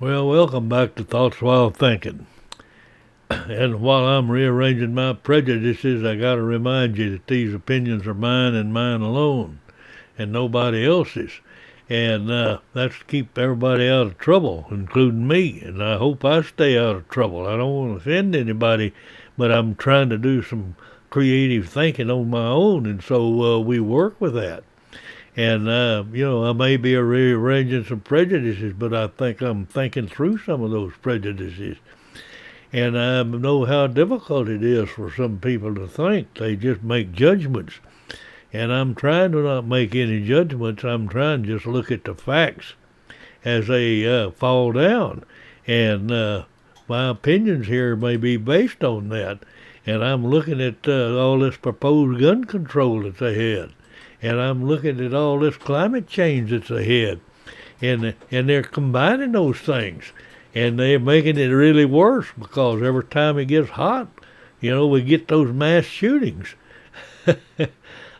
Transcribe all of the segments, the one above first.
Well, welcome back to Thoughts While Thinking. And while I'm rearranging my prejudices, I got to remind you that these opinions are mine and mine alone, and nobody else's. And that's to keep everybody out of trouble, including me. And I hope I stay out of trouble. I don't want to offend anybody, but I'm trying to do some creative thinking on my own, and so we work with that. And, I may be rearranging some prejudices, but I think I'm thinking through some of those prejudices. And I know how difficult it is for some people to think. They just make judgments. And I'm trying to not make any judgments. I'm trying to just look at the facts as they fall down. And my opinions here may be based on that. And I'm looking at all this proposed gun control that's ahead. And I'm looking at all this climate change that's ahead. And they're combining those things. And they're making it really worse because every time it gets hot, we get those mass shootings.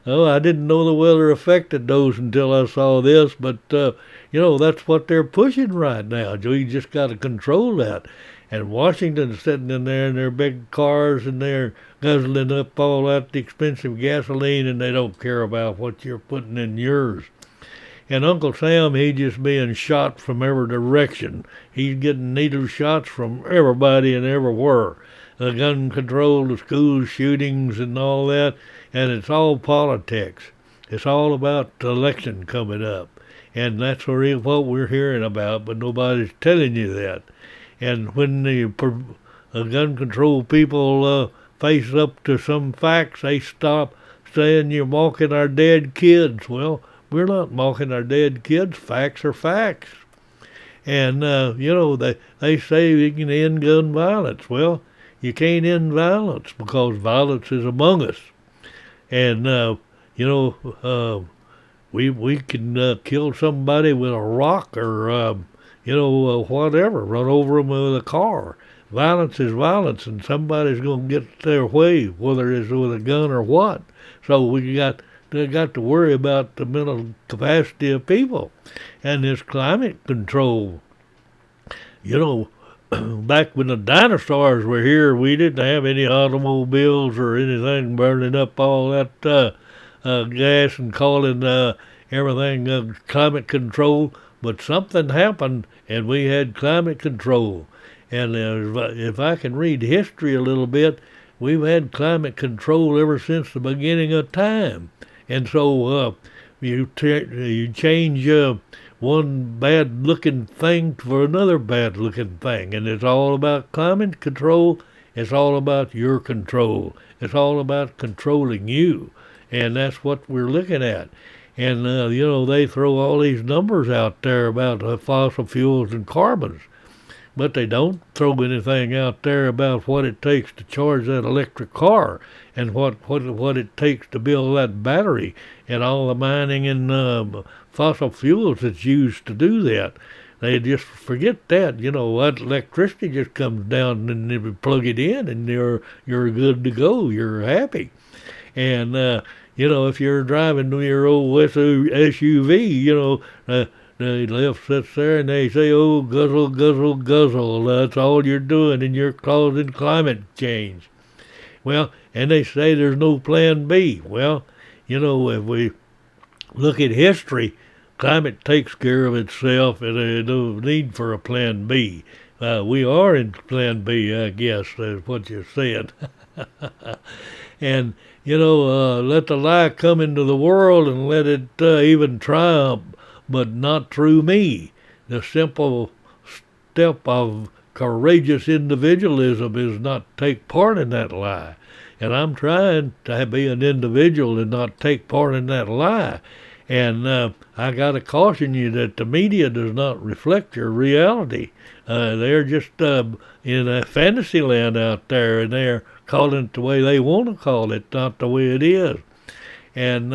Oh, I didn't know the weather affected those until I saw this, but that's what they're pushing right now. We just got to control that. And Washington's sitting in there in their big cars and they're guzzling up all that expensive gasoline, and they don't care about what you're putting in yours. And Uncle Sam, he just being shot from every direction. He's getting needle shots from everybody and everywhere. The gun control, the school shootings and all that. And it's all politics. It's all about the election coming up. And that's what we're hearing about, but nobody's telling you that. And when the gun control people face up to some facts, they stop saying you're mocking our dead kids. Well, we're not mocking our dead kids. Facts are facts. And, they say we can end gun violence. Well, you can't end violence because violence is among us. And, we can kill somebody with a rock or, whatever, run over them with a car. Violence is violence, and somebody's going to get their way, whether it's with a gun or what. So we got to worry about the mental capacity of people. And this climate control, back when the dinosaurs were here, we didn't have any automobiles or anything burning up all that gas and calling everything climate control. But something happened, and we had climate control. And if I can read history a little bit, we've had climate control ever since the beginning of time. And so you change one bad-looking thing for another bad-looking thing. And it's all about climate control. It's all about your control. It's all about controlling you. And that's what we're looking at. And, they throw all these numbers out there about fossil fuels and carbons. But they don't throw anything out there about what it takes to charge that electric car and what it takes to build that battery and all the mining and fossil fuels that's used to do that. They just forget that. That electricity just comes down and you plug it in and you're good to go. You're happy. And, if you're driving your old SUV, the left sits there and they say, oh, guzzle, guzzle, guzzle. That's all you're doing, and you're causing climate change. Well, and they say there's no plan B. Well, if we look at history, climate takes care of itself, and there's no need for a plan B. We are in plan B, I guess, is what you're saying. And, let the light come into the world and let it even triumph, but not through me. The simple step of courageous individualism is not take part in that lie. And I'm trying to be an individual and not take part in that lie. And I got to caution you that the media does not reflect your reality. They're just in a fantasy land out there, and they're calling it the way they want to call it, not the way it is. And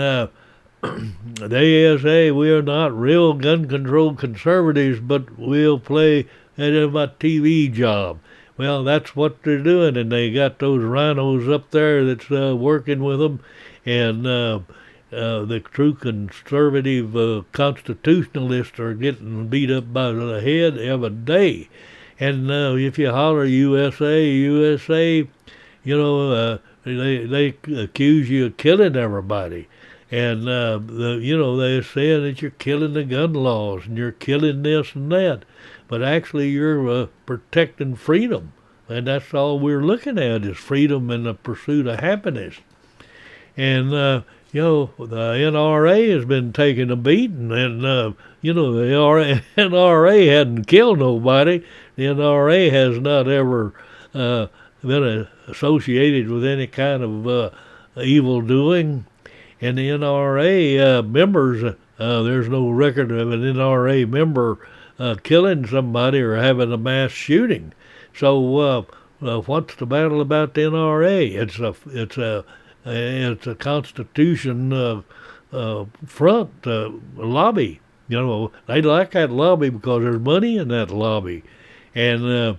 they say we're not real gun control conservatives, but we'll play at my TV job. Well, that's what they're doing, and they got those rhinos up there that's working with them, and the true conservative constitutionalists are getting beat up by the head every day. And if you holler USA, USA, they accuse you of killing everybody. And they're saying that you're killing the gun laws and you're killing this and that, but actually you're protecting freedom, and that's all we're looking at is freedom and the pursuit of happiness. And the NRA has been taking a beating, and the NRA hadn't killed nobody. The NRA has not ever been associated with any kind of evil doing. And the NRA members, there's no record of an NRA member killing somebody or having a mass shooting. So what's the battle about the NRA? It's a Constitution front lobby. They like that lobby because there's money in that lobby, and the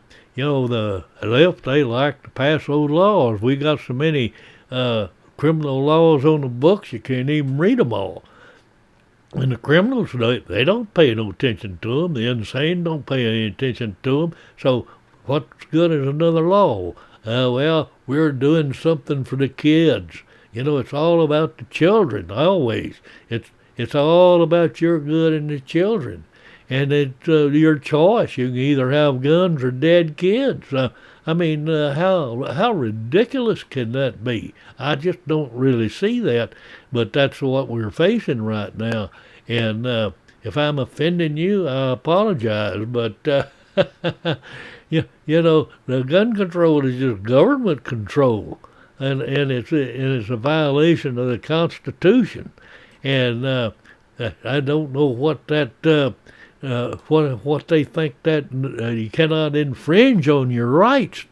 left, they like to pass those laws. We got so many criminal laws on the books you can't even read them all. And the criminals, they don't pay no attention to them. The insane don't pay any attention to them. So what's good is another law? Well, we're doing something for the kids. It's all about the children, always. It's all about your good and the children. And it's your choice. You can either have guns or dead kids. How ridiculous can that be? I just don't really see that, but that's what we're facing right now. And if I'm offending you, I apologize. But the gun control is just government control, and it's a violation of the Constitution. And I don't know what that. What they think that you cannot infringe on your rights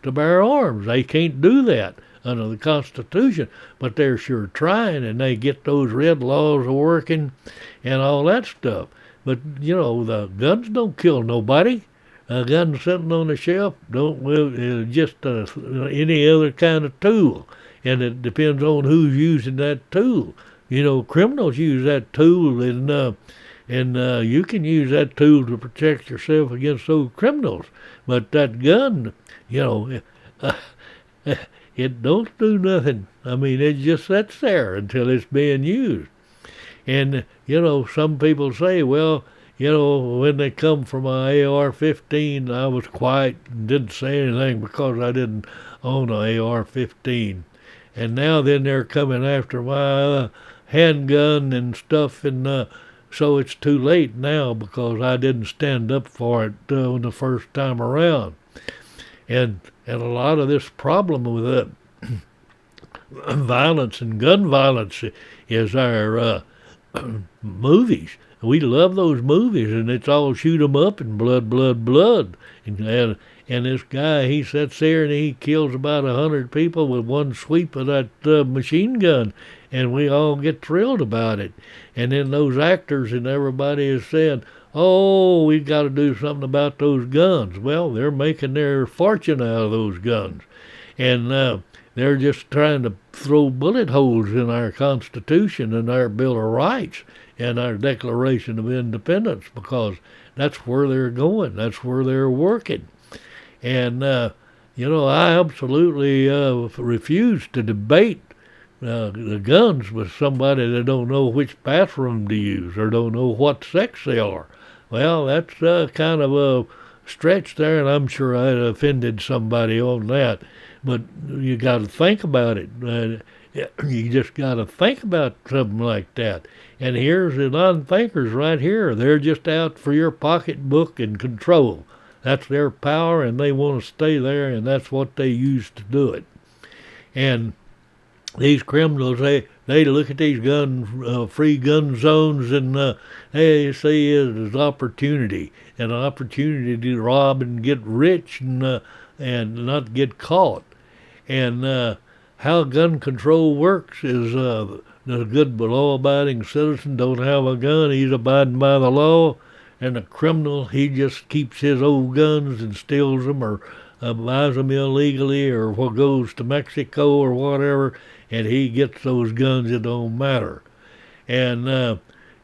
to bear arms. They can't do that under the Constitution, but they're sure trying, and they get those red laws working and all that stuff. But the guns don't kill nobody. A gun sitting on the shelf is just any other kind of tool, and it depends on who's using that tool. Criminals use that tool, and you can use that tool to protect yourself against those criminals. But that gun, it don't do nothing. It just sits there until it's being used. And, some people say, well, when they come from my AR-15, I was quiet and didn't say anything because I didn't own an AR-15. And now then they're coming after my handgun and stuff, and so it's too late now because I didn't stand up for it the first time around. And a lot of this problem with violence and gun violence is our movies. We love those movies, and it's all shoot 'em up and blood, blood, blood. And this guy, he sits there and he kills about 100 people with one sweep of that machine gun, and we all get thrilled about it. And then those actors and everybody is saying, oh, we've got to do something about those guns. Well, they're making their fortune out of those guns. And they're just trying to throw bullet holes in our Constitution and our Bill of Rights and our Declaration of Independence, because that's where they're going. That's where they're working. And, I absolutely refuse to debate the guns with somebody that don't know which bathroom to use or don't know what sex they are. Well, that's kind of a stretch there, and I'm sure I offended somebody on that. But you got to think about it. You just got to think about something like that. And here's the non-thinkers right here. They're just out for your pocketbook and control. That's their power, and they want to stay there, and that's what they use to do it. And these criminals, they look at these free gun zones, and they see it as opportunity, an opportunity to rob and get rich and not get caught. And how gun control works is the good law-abiding citizen don't have a gun. He's abiding by the law. And the criminal, he just keeps his old guns and steals them or buys them illegally or goes to Mexico or whatever, and he gets those guns, it don't matter. And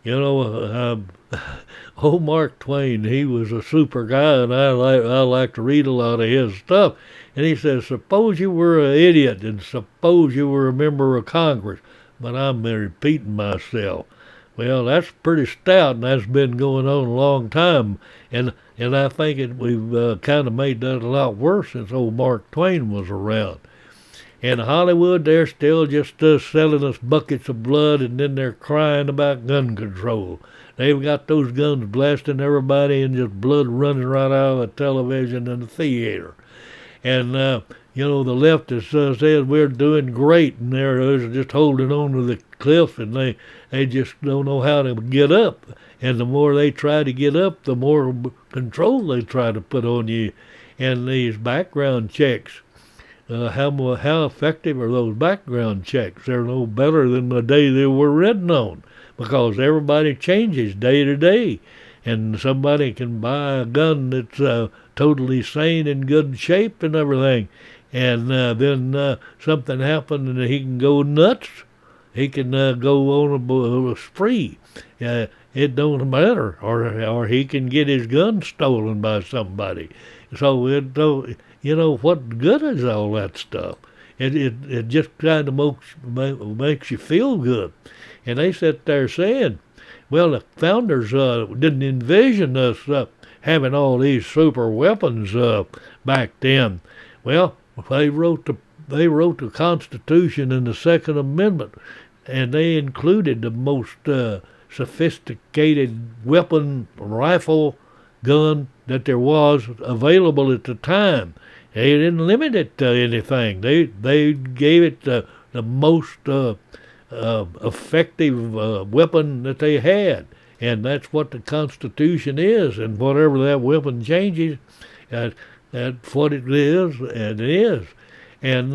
you know, old Mark Twain, he was a super guy, and I like to read a lot of his stuff. And he says, suppose you were an idiot, and suppose you were a member of Congress. But I'm repeating myself. Well, that's pretty stout, and that's been going on a long time. And I think we've kind of made that a lot worse since old Mark Twain was around. In Hollywood, they're still just selling us buckets of blood, and then they're crying about gun control. They've got those guns blasting everybody and just blood running right out of the television and the theater. And, you know, the left has said we're doing great, and they're just holding on to the cliff, and they just don't know how to get up. And the more they try to get up, the more control they try to put on you. And these background checks, how effective are those background checks? They're no better than the day they were written on, because everybody changes day to day, and somebody can buy a gun that's totally sane and good shape and everything, and then something happened and he can go nuts. He can go on a spree. It don't matter, or he can get his gun stolen by somebody. So it don't. You know, what good is all that stuff? It just kind of makes you feel good. And they sit there saying, well, the founders didn't envision us having all these super weapons back then. Well, they wrote the Constitution and the Second Amendment, and they included the most sophisticated weapon, rifle, gun that there was available at the time. They didn't limit it to anything. They gave it the most effective weapon that they had, and that's what the Constitution is. And whatever that weapon changes, that's what it is, and it is. And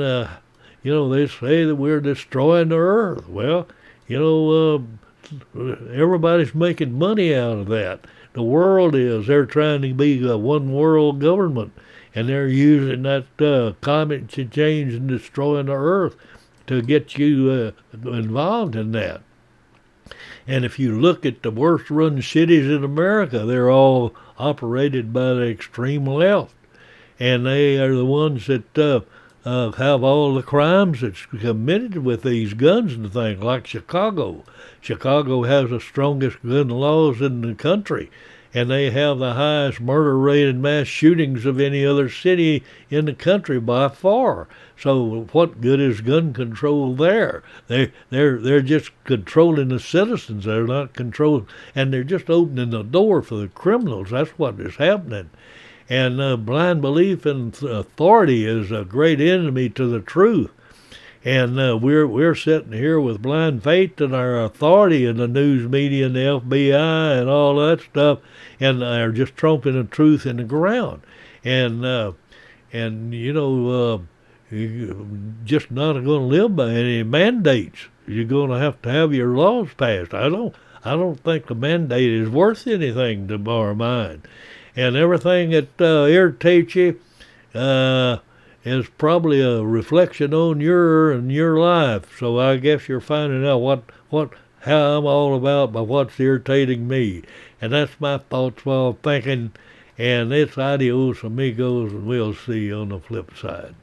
you know, they say that we're destroying the earth. Well, you know, everybody's making money out of that. The world is. They're trying to be a one world government, and they're using that climate change and destroying the earth to get you involved in that. And if you look at the worst run cities in America, they're all operated by the extreme left, and they are the ones that have all the crimes that's committed with these guns and things, like Chicago. Chicago has the strongest gun laws in the country, and they have the highest murder rate and mass shootings of any other city in the country by far. So what good is gun control there? They're just controlling the citizens. They're not controlling, and they're just opening the door for the criminals. That's what is happening. And blind belief in authority is a great enemy to the truth. And we're sitting here with blind faith in our authority in the news media and the FBI and all that stuff, and are just trumping the truth in the ground. And you know, you're just not going to live by any mandates. You're going to have your laws passed. I don't think the mandate is worth anything to our mind. And everything that irritates you is probably a reflection on your life. So I guess you're finding out how I'm all about by what's irritating me. And that's my thoughts while thinking. And it's adios amigos, and we'll see you on the flip side.